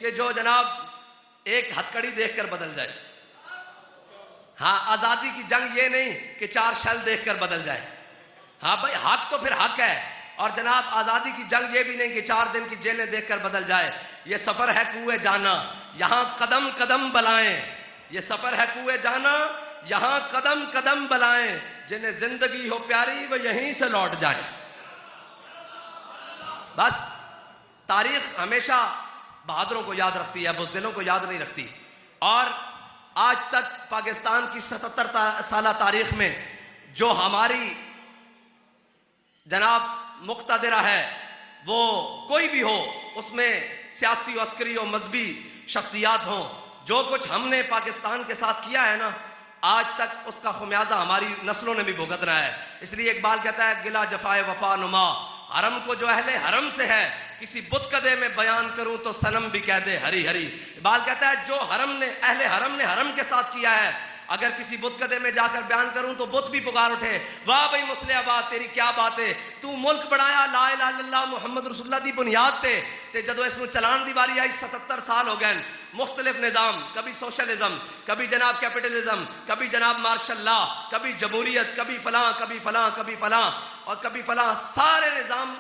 कि जो जनाब एक हथकड़ी देखकर बदल जाए। हाँ, आजादी की जंग ये नहीं कि 4 शल देखकर बदल जाए। हाँ भाई, हक तो फिर हक है। और जनाब आजादी की जंग ये भी नहीं कि 4 दिन की जेलें देखकर बदल जाए। ये सफर है कुएं जाना, यहां कदम कदम बलाएं। ये सफर है कुएं जाना, यहां कदम कदम बलाएं। जिन्हें जिंदगी हो प्यारी वो यहीं से लौट जाए। बस तारीख हमेशा बहादुरों को याद रखती है, बुज़दिलों को याद नहीं रखती। और आज तक पाकिस्तान की 77 साल तारीख में जो हमारी जनाब मुक़्तदिरा है, वो कोई भी हो, उसमें सियासी, अस्करी और मजहबी शख्सियात हों, जो कुछ हमने पाकिस्तान के साथ किया है ना, आज तक उसका खुमियाजा हमारी नस्लों ने भी भुगतना है। इसलिए इकबाल कहता है, गिला जफाए वफा नुमा, हरम को जो अहले हरम से है, किसी बुत कदे में बयान करूं तो सनम भी कह दे हरी हरी। इकबाल कहता है, जो अहले हरम ने हरम के साथ किया है, अगर किसी बुत कदे में जाकर बयान करूं तो बुत भी पुकार उठे, वाह भाई मुसलियाबाद, तेरी क्या बात है, तू मुल्क बनाया ला इलाहा इल्लल्लाह मुहम्मद रसूलुल्लाह दी बुनियाद ते जदों इसमें चलान दी वारी आई 77 साल हो गए। मुख्तलिफ निज़ाम, कभी सोशलिज्म, कभी जनाब कैपिटलिज्म, कभी जनाब मार्शल लॉ, कभी जमहूरियत, कभी फलां कभी फलां कभी फलां और कभी फलां, सारे निज़ाम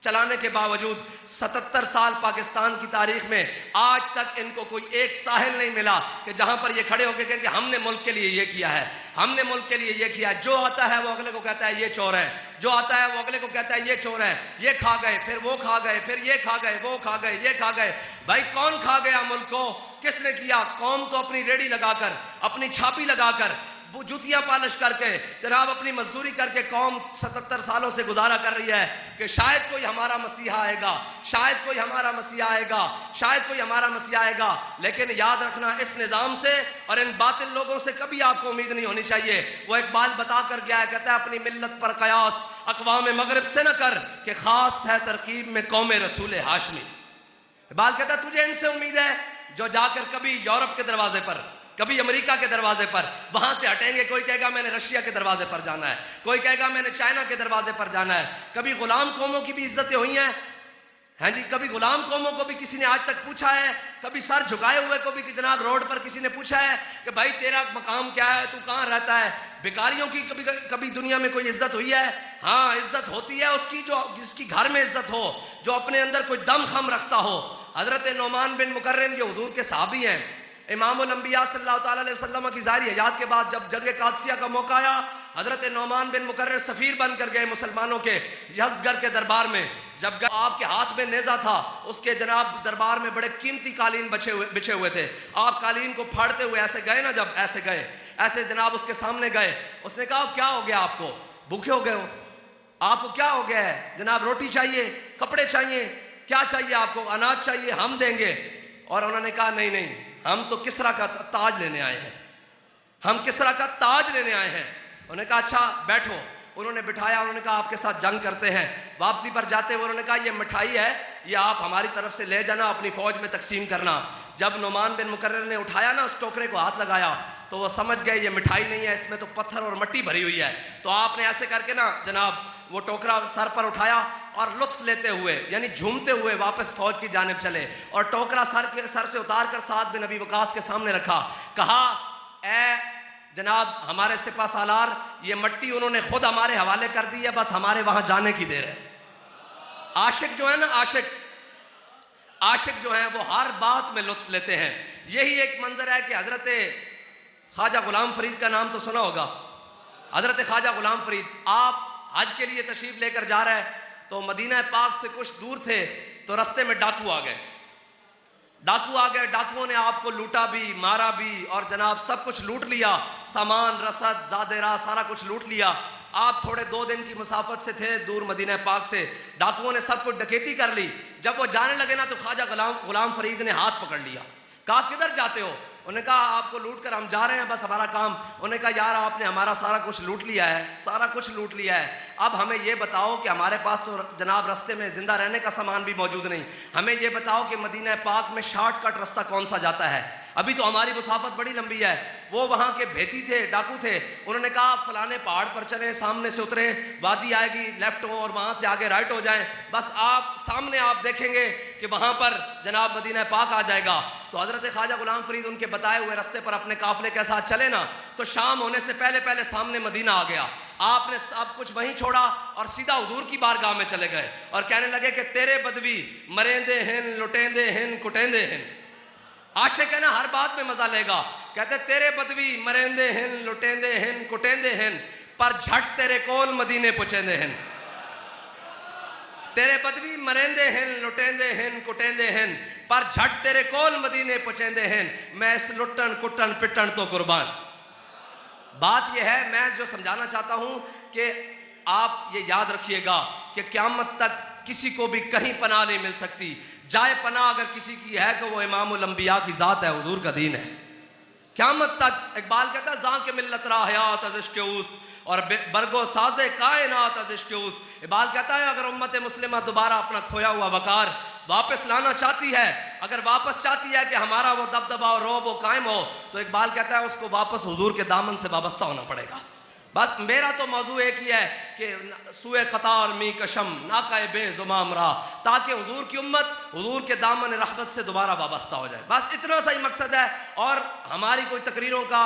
चलाने के बावजूद 77 साल पाकिस्तान की तारीख में आज तक इनको कोई एक साहिल नहीं मिला कि जहां पर ये खड़े होकर कहें कि हमने मुल्क के लिए ये किया है, हमने मुल्क के लिए ये किया है। जो आता है वो अगले को कहता है ये चोर है, जो आता है वो अगले को कहता है ये चोर है, ये खा गए, फिर वो खा गए, फिर ये खा गए, वो खा गए, ये खा गए। भाई कौन खा गया मुल्क को? किसने किया? कौम तो अपनी रेडी लगाकर, अपनी छापी लगाकर, वो जूतियां पालिश करके, जनाब अपनी मजदूरी करके कौम 77 सालों से गुजारा कर रही है कि शायद कोई हमारा मसीहा आएगा, शायद कोई हमारा मसीहा आएगा, शायद कोई हमारा मसीहा आएगा। लेकिन याद रखना, इस निज़ाम से और इन बातिल लोगों से कभी आपको उम्मीद नहीं होनी चाहिए। वो इकबाल बता कर गया है, कहता है, अपनी मिल्लत पर कयास अक़वाम मगरिब से न कर कि खास है तरकीब में कौम रसूल हाशमी। इकबाल कहता है, तुझे इनसे उम्मीद है जो जाकर कभी यूरोप के दरवाजे पर, कभी अमेरिका के दरवाजे पर, वहां से हटेंगे। कोई कहेगा मैंने रशिया के दरवाजे पर जाना है, कोई कहेगा मैंने चाइना के दरवाजे पर जाना है। कभी गुलाम कौमों की भी इज्जतें हुई हैं, हैं जी? कभी गुलाम कौमों को भी किसी ने आज तक पूछा है? कभी सर झुकाए हुए को भी जनाब रोड पर किसी ने पूछा है कि भाई तेरा मकाम क्या है, तू कहाँ रहता है? भिखारियों की कभी दुनिया में कोई इज्जत हुई है? हाँ, इज्जत होती है उसकी जो जिसकी घर में इज्जत हो, जो अपने अंदर कोई दम खम रखता हो। हजरत नौमान बिन मुकर्रिन जो हुजूर के सहाबी हैं, इमामुल अंबिया सल्लल्लाहु अलैहि वसल्लम की ज़ाहिरी हयात के बाद जब जंग कादसिया का मौका आया, हजरत नौमान बिन मुकर्रिर सफ़ीर बनकर गए मुसलमानों के यज़दगढ़ के दरबार में। जब आपके हाथ में नेज़ा था, उसके जनाब दरबार में बड़े कीमती कालीन बिछे हुए थे। आप कालीन को फाड़ते हुए ऐसे गए ना, जब ऐसे गए, ऐसे जनाब उसके सामने गए। उसने कहा, क्या हो गया आपको? भूखे हो गए हो? आपको क्या हो गया है जनाब? रोटी चाहिए, कपड़े चाहिए, क्या चाहिए आपको? अनाज चाहिए, हम देंगे। और उन्होंने कहा, नहीं नहीं, हम तो किसरा का ताज लेने आए हैं, हम किसरा का ताज लेने आए हैं। उन्होंने कहा, अच्छा बैठो। उन्होंने बिठाया, उन्होंने कहा आपके साथ जंग करते हैं। वापसी पर जाते हुए उन्होंने कहा, ये मिठाई है, ये आप हमारी तरफ से ले जाना, अपनी फौज में तकसीम करना। जब नौमान बिन मुकर्रिर ने उठाया ना उस टोकरे को, हाथ लगाया, तो वो समझ गए ये मिठाई नहीं है, इसमें तो पत्थर और मिट्टी भरी हुई है। तो आपने ऐसे करके ना जनाब वो टोकरा सर पर उठाया और लुत्फ लेते हुए, यानी झूमते हुए वापस फौज की जानिब चले और टोकरा सर से उतार कर साद बिन अबी वकास के सामने रखा। कहा, ए जनाब हमारे सिपा सालार, ये मिट्टी उन्होंने खुद हमारे हवाले कर दी है, बस हमारे वहां जाने की देर है। आशिक जो है ना, आशिक जो है वो हर बात में लुत्फ लेते हैं। यही एक मंजर है कि हजरत ख्वाजा गुलाम फरीद का नाम तो सुना होगा। हजरत ख्वाजा गुलाम फरीद, आप हज के लिए तशरीफ लेकर जा रहे हैं, तो मदीना पाक से कुछ दूर थे, तो रास्ते में डाकू आ गए। डाकुओं ने आपको लूटा भी, मारा भी और जनाब सब कुछ लूट लिया, सामान, रसद, जादेरा, सारा कुछ लूट लिया। आप थोड़े 2 दिन की मुसाफत से थे दूर मदीना पाक से, डाकुओं ने सब कुछ डकैती कर ली। जब वो जाने लगे ना, तो ख्वाजा गुलाम फरीद ने हाथ पकड़ लिया। कहा, किधर जाते हो? उन्होंने कहा, आपको लूट कर हम जा रहे हैं, बस हमारा काम। उन्होंने कहा, यार आपने हमारा सारा कुछ लूट लिया है, सारा कुछ लूट लिया है। अब हमें ये बताओ कि हमारे पास तो जनाब रास्ते में जिंदा रहने का सामान भी मौजूद नहीं, हमें ये बताओ कि मदीना पाक में शॉर्टकट रास्ता कौन सा जाता है। अभी तो हमारी मुसाफत बड़ी लंबी है। वो वहाँ के भेदी थे, डाकू थे, उन्होंने कहा आप फलाने पहाड़ पर चलें, सामने से उतरे, वादी आएगी, लेफ्ट हो और वहाँ से आगे राइट हो जाएं, बस आप सामने आप देखेंगे कि वहाँ पर जनाब मदीना पाक आ जाएगा। तो हज़रत ख्वाजा गुलाम फरीद उनके बताए हुए रास्ते पर अपने काफिले के साथ चले ना, तो शाम होने से पहले पहले सामने मदीना आ गया। आपने सब कुछ वहीं छोड़ा और सीधा हुजूर की बारगाह में चले गए और कहने लगे कि तेरे बदवी मरेंदे हैं, लुटेंदे हैं, कुटेंदे हैं। आशिक है ना, हर बात में मजा लेगा। कहते तेरे बदवी मरेंदे हैं, लुटेंदे हैं, कुटेंदे हैं, पर झट तेरे कोल मदीने पुछेंदे हैं। तेरे बदवी मरेंदे हैं, लुटेंदे हैं, कुटेंदे हैं, पर झट तेरे कोल मदीने पुछेंदे हैं। मैं इस लुटन कुटन पिटन तो कुर्बान। बात यह है, मैं जो समझाना चाहता हूं कि आप ये याद रखिएगा कि क़यामत तक किसी को भी कहीं पनाह नहीं मिल सकती। जाए पनाह अगर किसी की है कि वो इमामुल अंबिया की ज़ात है, हुजूर का दीन है। क़यामत तक इकबाल कहता है ज़ां के मिल्लत रा हयात अज़ इश्क़ उस और बरगो साज़े कायनात अज़ इश्क़ उस। इकबाल कहता है अगर उम्मत मुस्लिमा दोबारा अपना खोया हुआ वकार वापस लाना चाहती है, अगर वापस चाहती है कि हमारा वो दबदबा और रोब वो कायम हो, तो इकबाल कहता है उसको वापस हुजूर के दामन से वाबस्ता होना पड़ेगा। बस मेरा तो मौजू एक ही है कि सुए कतार मी कशम नाकाए बेजुमाम रहा, ताकि हुजूर की उम्मत हुजूर के दामन रहमत से दोबारा वाबस्ता हो जाए। बस इतना सा ही मकसद है। और हमारी कोई तकरीरों का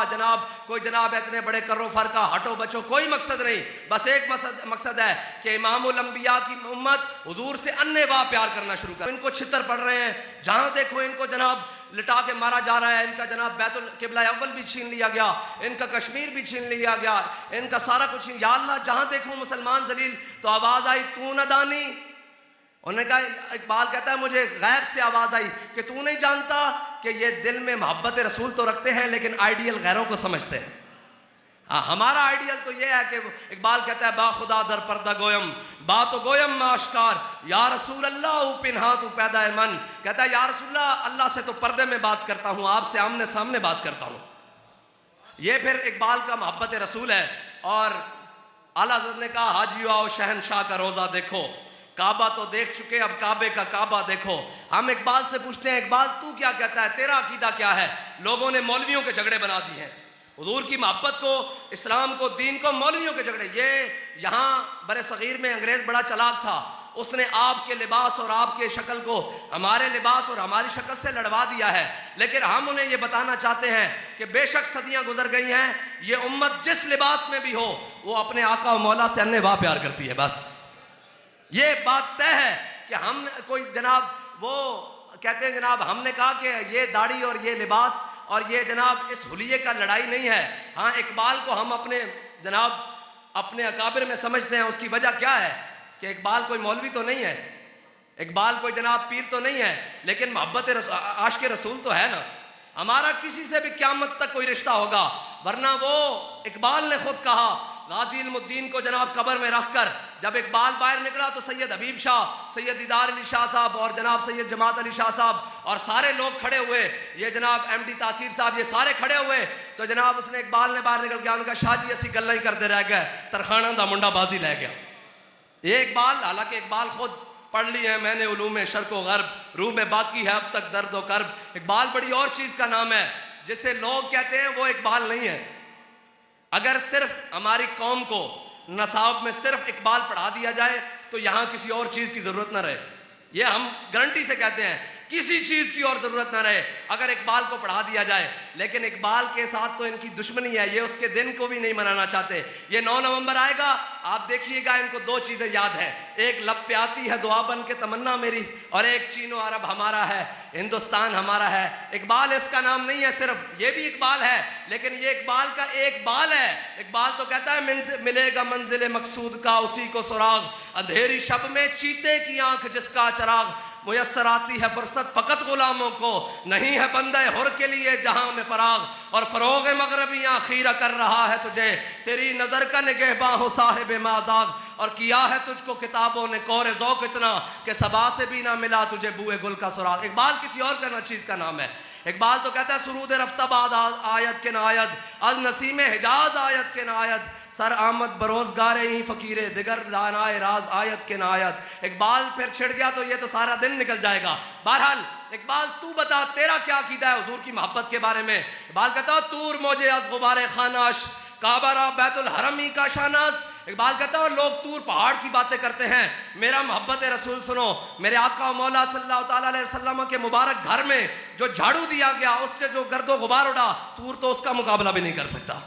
कोई जनाब इतने बड़े कर्रो फर का हटो बचो कोई मकसद नहीं। बस एक मकसद है कि इमामुल अंबिया की उम्मत हुजूर से अन्ने वाह प्यार करना शुरू कर। इनको छितर पड़ रहे हैं, जहां देखो इनको जनाब लिटा के मारा जा रहा है। इनका जनाब बैतुल किबला अव्वल भी छीन लिया गया, इनका कश्मीर भी छीन लिया गया, इनका सारा कुछ। या अल्लाह जहां देखूं मुसलमान जलील, तो आवाज आई तू न दानी। उन्होंने कहा, इकबाल कहता है मुझे गैब से आवाज आई कि तू नहीं जानता कि ये दिल में मोहब्बत रसूल तो रखते हैं लेकिन आइडियल गैरों को समझते हैं। हाँ, हमारा आइडियल तो ये है कि इकबाल कहता है बा खुदा दर पर्दा गोयम बा तो गोयम माशकार या रसूल अल्लाह पिन्हा तू पैदा है मन। कहता है या रसूल अल्लाह, अल्लाह से तो पर्दे में बात करता हूँ, आपसे आमने सामने बात करता हूँ। ये फिर इकबाल का मोहब्बत रसूल है। और आला हज़रत ने कहा हाजियो आओ शहनशाह का रोजा देखो, काबा तो देख चुके अब काबे का काबा देखो। हम इकबाल से पूछते हैं इकबाल तू क्या कहता है, तेरा अकीदा क्या है? लोगों ने मौलवियों के झगड़े बना दिए हैं, हुजूर की मोहब्बत को, इस्लाम को, दीन को मौलवियों के झगड़े। ये यहाँ बड़े सगीर में अंग्रेज बड़ा चालाक था, उसने आपके लिबास और आपके शक्ल को हमारे लिबास और हमारी शक्ल से लड़वा दिया है। लेकिन हम उन्हें ये बताना चाहते हैं कि बेशक सदियां गुजर गई हैं, ये उम्मत जिस लिबास में भी हो वो अपने आका और मौला से अन्य वाह प्यार करती है। बस ये बात तय है कि हम कोई जनाब वो कहते हैं जनाब हमने कहा कि ये दाढ़ी और ये लिबास और ये जनाब इस हुलिये का लड़ाई नहीं है। हाँ, इकबाल को हम अपने जनाब अपने अकाबिर में समझते हैं। उसकी वजह क्या है कि इकबाल कोई मौलवी तो नहीं है, इकबाल कोई जनाब पीर तो नहीं है, लेकिन मोहब्बत आशिक रसूल तो है ना। हमारा किसी से भी क़यामत तक कोई रिश्ता होगा, वरना वो इकबाल ने खुद कहा गाजी इल्मुद्दीन को जनाब कब्र में रखकर जब इकबाल बाहर निकला तो सैयद हबीब शाह, सैयद दीदार अली शाह साहब और जनाब सैयद जमात अली शाह साहब और सारे लोग खड़े हुए, ये जनाब MD तासीर साहब, ये सारे खड़े हुए। तो जनाब उसने इकबाल ने बाहर निकल गया, उनका शाह जी असी गल्लां ही करते रह गए, तरखाना दा मुंडा बाजी लै गया। ये इकबाल, हालांकि इकबाल खुद पढ़ ली है मैंने उलूम शर्क व गर्ब, रूह में बाकी है अब तक दर्द व कर्ब। इकबाल बड़ी और चीज़ का नाम है जिसे लोग कहते हैं वो इकबाल नहीं है। अगर सिर्फ हमारी कौम को नसाब में सिर्फ इकबाल पढ़ा दिया जाए तो यहाँ किसी और चीज़ की ज़रूरत ना रहे। ये हम गारंटी से कहते हैं, किसी चीज़ की और ज़रूरत ना रहे अगर इकबाल को पढ़ा दिया जाए। लेकिन इकबाल के साथ तो इनकी दुश्मनी है, ये उसके दिन को भी नहीं मनाना चाहते। ये 9 नवंबर आएगा, आप देखिएगा इनको 2 चीज़ें याद है, एक लब पे आती है दुआ बन के तमन्ना मेरी, और एक चीनो अरब हमारा है, हिंदुस्तान हमारा है। इकबाल इसका नाम नहीं है सिर्फ, ये भी इकबाल है, लेकिन ये इकबाल का एक बाल है। इकबाल तो कहता है मिलेगा मंजिल मकसूद का उसी को सुराग, अंधेरी शब में चीते की आंख जिसका चराग, मुयस्सर आती है फुर्सत फ़कत गुलामों को, नहीं है बंदे हुर के लिए जहां में फराग, और फरोग मगरबियाँ खीरा कर रहा है तुझे, तेरी नज़र का निगहबां हो साहिब माजाग, और किया है तुझको किताबों ने कोरे ज़ौक़ इतना कि सबा से भी ना मिला तुझे बुए गुल का सुराग। इकबाल किसी और का चीज़ का नाम है। इकबाल तो कहता है सुरूद रफ्ताबाद आयत के नायद, अज नसीम हिजाज आयत के नायद, सर आमद बरोजगार ही फ़कीरे दिगर दानाए राज आयत के नायत। इकबाल फिर छिड़ गया तो ये तो सारा दिन निकल जाएगा। बहरहाल इकबाल तू बता तेरा क्या अकीदा है हुजूर की मोहब्बत के बारे में। इकबाल कहता तूर मौजे अज गुबारे खानाश काबरा बैतुल हरमी का शानास। इकबाल कहता है लोग तूर पहाड़ की बातें करते हैं, मेरा मोहब्बत रसूल सुनो। मेरे आका मौला सल्लल्लाहु ताला अलैहि वसल्लम के मुबारक घर में जो झाड़ू दिया गया उससे जो गर्दो गुबार उड़ा तूर तो उसका मुकाबला भी नहीं कर सकता।